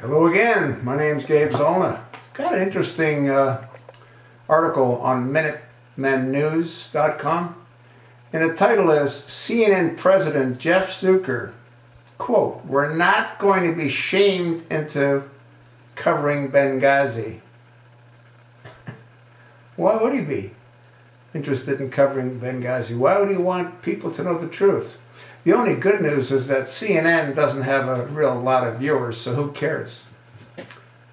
Hello again, my name's Gabe Zollner. Got an interesting article on MinutemenNews.com, and the title is CNN President Jeff Zucker, quote, "We're not going to be shamed into covering Benghazi." Why would he be interested in covering Benghazi? Why would he want people to know the truth? The only good news is that CNN doesn't have a real lot of viewers, so who cares?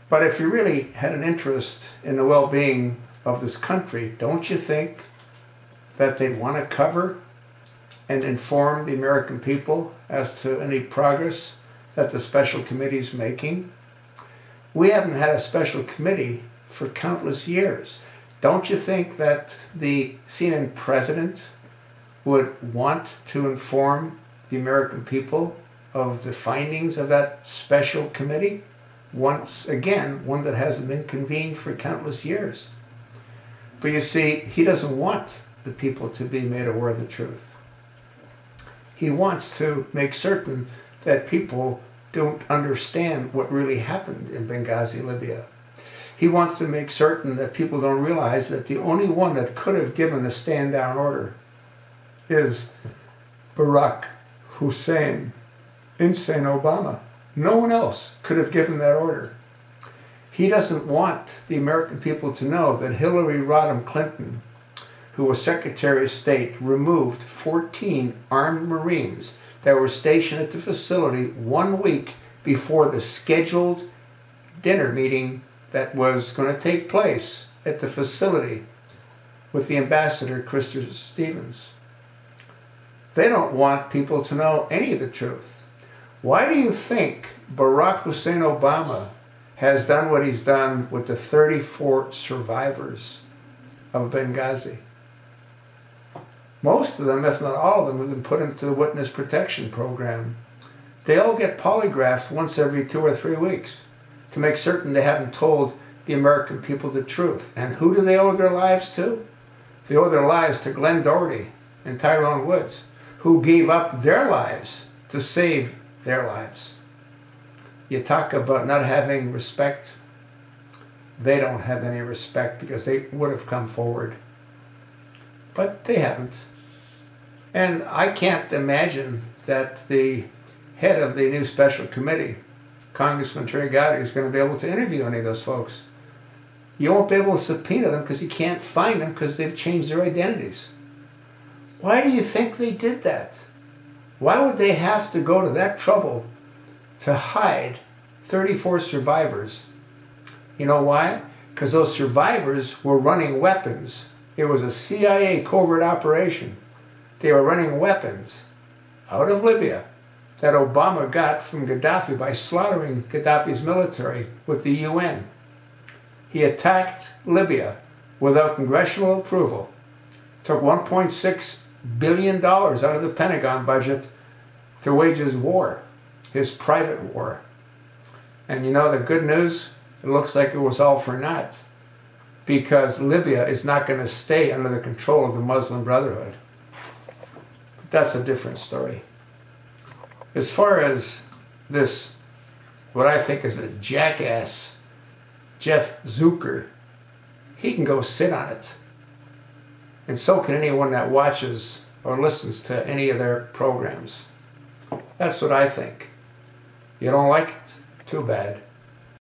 But if you really had an interest in the well-being of this country, don't you think that they'd want to cover and inform the American people as to any progress that the special committee is making? We haven't had a special committee for countless years. Don't you think that the CNN president would want to inform the American people of the findings of that special committee? Once again, one that hasn't been convened for countless years. But you see, he doesn't want the people to be made aware of the truth. He wants to make certain that people don't understand what really happened in Benghazi, Libya. He wants to make certain that people don't realize that the only one that could have given a stand-down order is Barack Hussein Obama. No one else could have given that order. He doesn't want the American people to know that Hillary Rodham Clinton, who was Secretary of State, removed 14 armed Marines that were stationed at the facility 1 week before the scheduled dinner meeting that was going to take place at the facility with the ambassador, Christopher Stevens. They don't want people to know any of the truth. Why do you think Barack Hussein Obama has done what he's done with the 34 survivors of Benghazi? Most of them, if not all of them, have been put into the witness protection program. They all get polygraphed once every 2 or 3 weeks to make certain they haven't told the American people the truth. And who do they owe their lives to? They owe their lives to Glenn Doherty and Tyrone Woods, who gave up their lives to save their lives. You talk about not having respect. They don't have any respect because they would have come forward. But they haven't. And I can't imagine that the head of the new special committee, Congressman Terry Gowdy, is going to be able to interview any of those folks. You won't be able to subpoena them because you can't find them because they've changed their identities. Why do you think they did that? Why would they have to go to that trouble to hide 34 survivors? You know why? Because those survivors were running weapons. It was a CIA covert operation. They were running weapons out of Libya that Obama got from Gaddafi by slaughtering Gaddafi's military with the UN. He attacked Libya without congressional approval, took $1.6 billion out of the Pentagon budget to wage his war, his private war. And you know the good news? It looks like it was all for naught, because Libya is not going to stay under the control of the Muslim Brotherhood. But that's a different story. As far as this, what I think is a jackass, Jeff Zucker, he can go sit on it. And so can anyone that watches or listens to any of their programs. That's what I think. You don't like it? Too bad.